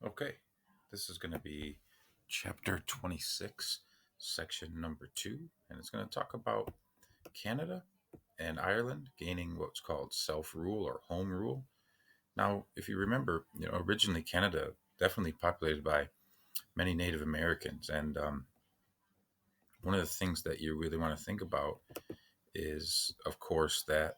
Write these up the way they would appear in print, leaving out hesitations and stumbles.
Okay, this is going to be chapter 26, section number 2, and it's going to talk about Canada and Ireland gaining what's called self-rule or home rule. Now, if you remember, originally Canada definitely populated by many Native Americans, and one of the things that you really want to think about is, of course, that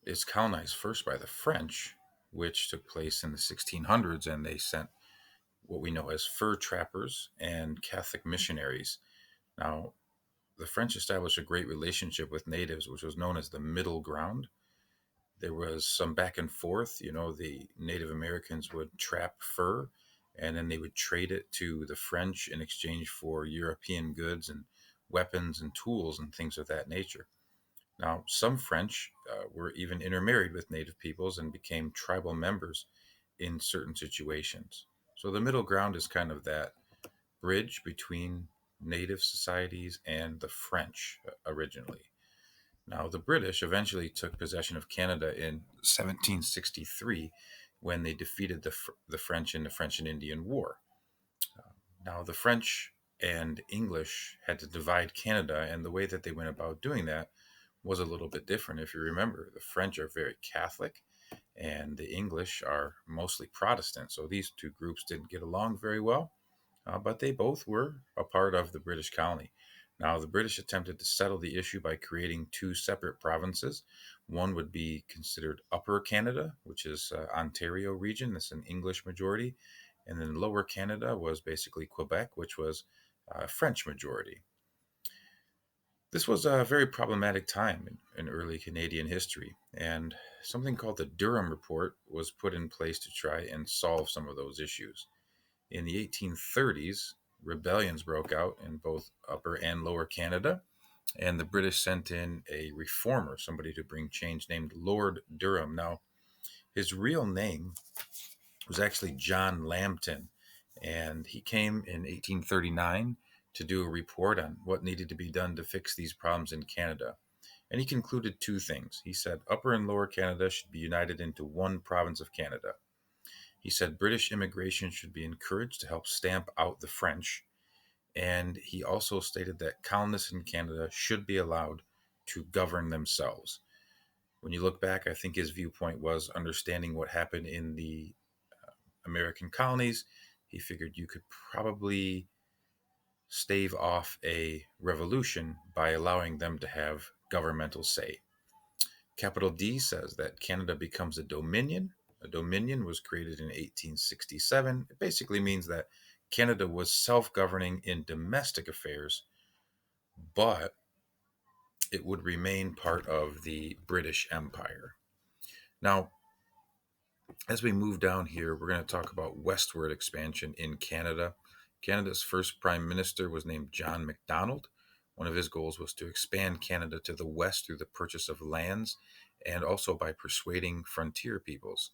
it's colonized first by the French, which took place in the 1600s, and they sent what we know as fur trappers and Catholic missionaries. Now, the French established a great relationship with natives, which was known as the middle ground. There was some back and forth. The Native Americans would trap fur and then they would trade it to the French in exchange for European goods and weapons and tools and things of that nature. Now, some French were even intermarried with native peoples and became tribal members in certain situations. So the middle ground is kind of that bridge between native societies and the French originally. Now, the British eventually took possession of Canada in 1763 when they defeated the French in the French and Indian War. Now, the French and English had to divide Canada, and the way that they went about doing that was a little bit different. If you remember, the French are very Catholic and the English are mostly Protestant. So these two groups didn't get along very well, but they both were a part of the British colony. Now, the British attempted to settle the issue by creating two separate provinces. One would be considered Upper Canada, which is Ontario region. That's an English majority. And then Lower Canada was basically Quebec, which was French majority. This was a very problematic time in early Canadian history, and something called the Durham Report was put in place to try and solve some of those issues. In the 1830s, rebellions broke out in both Upper and Lower Canada, and the British sent in a reformer, somebody to bring change, named Lord Durham. Now, his real name was actually John Lambton, and he came in 1839 to do a report on what needed to be done to fix these problems in Canada. And he concluded two things. He said Upper and Lower Canada should be united into one province of Canada. He said British immigration should be encouraged to help stamp out the French. And he also stated that colonists in Canada should be allowed to govern themselves. When you look back, I think his viewpoint was understanding what happened in the American colonies. He figured you could probably stave off a revolution by allowing them to have governmental say. Capital D says that Canada becomes a dominion. A dominion was created in 1867. It basically means that Canada was self governing in domestic affairs, but it would remain part of the British Empire. Now, as we move down here, we're going to talk about westward expansion in Canada. Canada's first prime minister was named John Macdonald. One of his goals was to expand Canada to the west through the purchase of lands and also by persuading frontier peoples.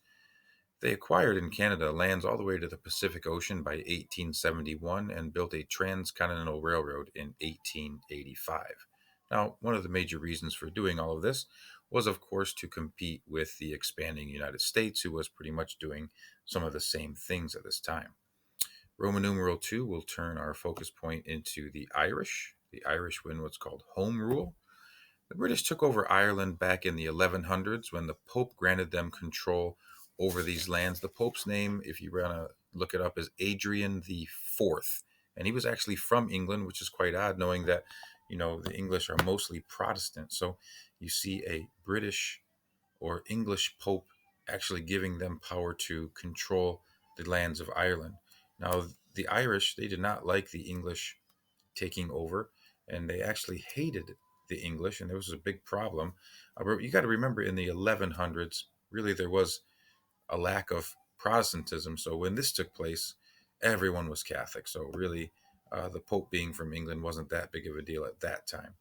They acquired in Canada lands all the way to the Pacific Ocean by 1871 and built a transcontinental railroad in 1885. Now, one of the major reasons for doing all of this was, of course, to compete with the expanding United States, who was pretty much doing some of the same things at this time. Roman numeral 2 will turn our focus point into the Irish. The Irish win what's called home rule. The British took over Ireland back in the 1100s when the Pope granted them control over these lands. The Pope's name, if you want to look it up, is Adrian the Fourth, and he was actually from England, which is quite odd, knowing that the English are mostly Protestant. So you see a British or English Pope actually giving them power to control the lands of Ireland. Now, the Irish, they did not like the English taking over, and they actually hated the English, and there was a big problem. But you got to remember, in the 1100s, really there was a lack of Protestantism. So when this took place, everyone was Catholic. So really, the Pope being from England wasn't that big of a deal at that time.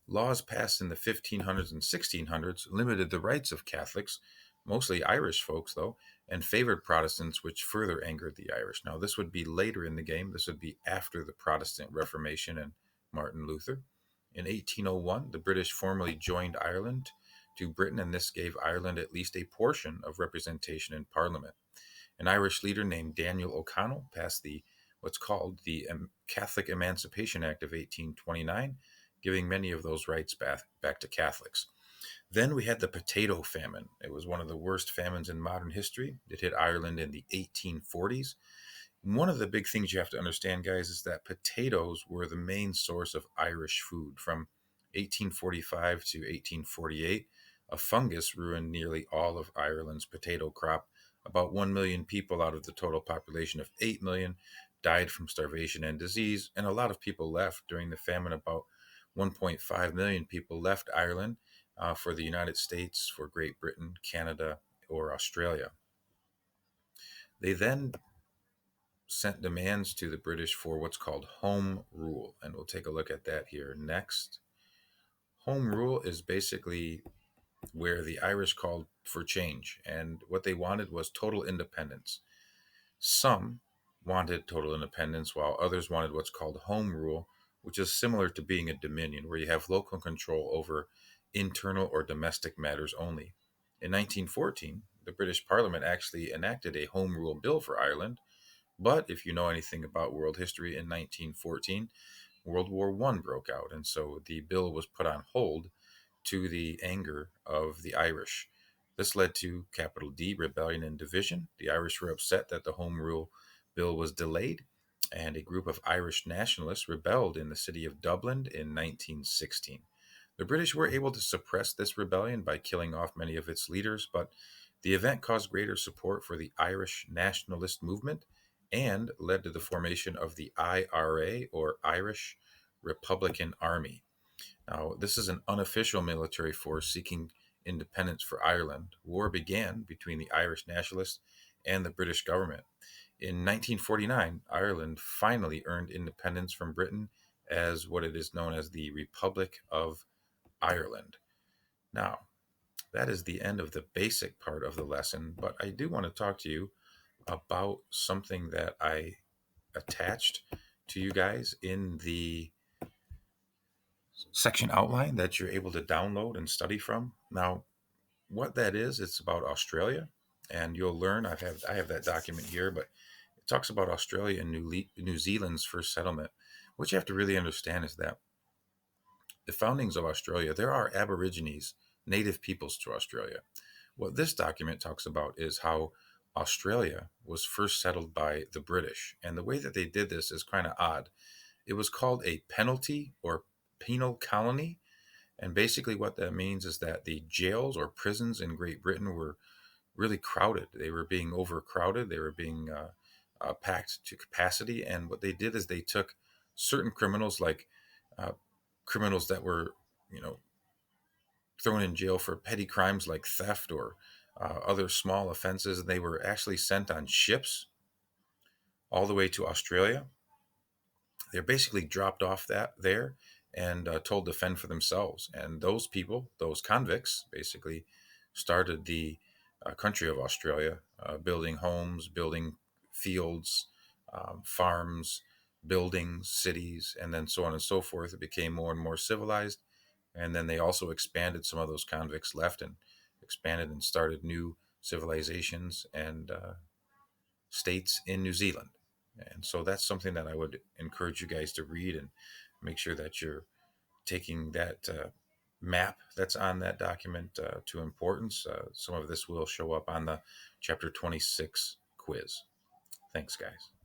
Laws passed in the 1500s and 1600s limited the rights of Catholics, mostly Irish folks though, and favored Protestants, which further angered the Irish. Now, this would be later in the game. This would be after the Protestant Reformation and Martin Luther. In 1801, the British formally joined Ireland to Britain, and this gave Ireland at least a portion of representation in Parliament. An Irish leader named Daniel O'Connell passed the what's called the Catholic Emancipation Act of 1829, giving many of those rights back to Catholics. Then we had the potato famine. It was one of the worst famines in modern history. It hit Ireland in the 1840s. One of the big things you have to understand, guys, is that potatoes were the main source of Irish food. From 1845 to 1848, a fungus ruined nearly all of Ireland's potato crop. About 1 million people out of the total population of 8 million died from starvation and disease, and a lot of people left during the famine. About 1.5 million people left Ireland for the United States, for Great Britain, Canada, or Australia. They then sent demands to the British for what's called home rule, and we'll take a look at that here next. Home rule is basically where the Irish called for change, and what they wanted was total independence. Some wanted total independence, while others wanted what's called home rule, which is similar to being a dominion, where you have local control over internal or domestic matters only. In 1914, the British Parliament actually enacted a home rule bill for Ireland, but if you know anything about world history, in 1914, World War I broke out, and so the bill was put on hold to the anger of the Irish. This led to capital D, rebellion and division. The Irish were upset that the Home Rule Bill was delayed, and a group of Irish nationalists rebelled in the city of Dublin in 1916. The British were able to suppress this rebellion by killing off many of its leaders, but the event caused greater support for the Irish nationalist movement and led to the formation of the IRA, or Irish Republican Army. Now, this is an unofficial military force seeking independence for Ireland. War began between the Irish nationalists and the British government. In 1949, Ireland finally earned independence from Britain as what it is known as the Republic of Ireland. Now, that is the end of the basic part of the lesson, but I do want to talk to you about something that I attached to you guys in the section outline that you're able to download and study from. Now, what that is, it's about Australia, and you'll learn. I have that document here, but it talks about Australia and New Zealand's first settlement. What you have to really understand is that the foundings of Australia, there are Aborigines, native peoples to Australia. What this document talks about is how Australia was first settled by the British, and the way that they did this is kind of odd. It was called a penalty or penal colony. And basically, what that means is that the jails or prisons in Great Britain were really crowded. They were being overcrowded. They were being packed to capacity. And what they did is they took certain criminals, like uh, criminals that were, you know, thrown in jail for petty crimes like theft or other small offenses. And they were actually sent on ships all the way to Australia. They're basically dropped off that there and told to fend for themselves. And those people, those convicts, basically started the country of Australia, building homes, building fields, farms, buildings, cities, and then so on and so forth. It became more and more civilized. And then they also expanded. Some of those convicts left and expanded and started new civilizations and states in New Zealand. And so that's something that I would encourage you guys to read and make sure that you're taking that map that's on that document to importance. Some of this will show up on the Chapter 26 quiz. Thanks, guys.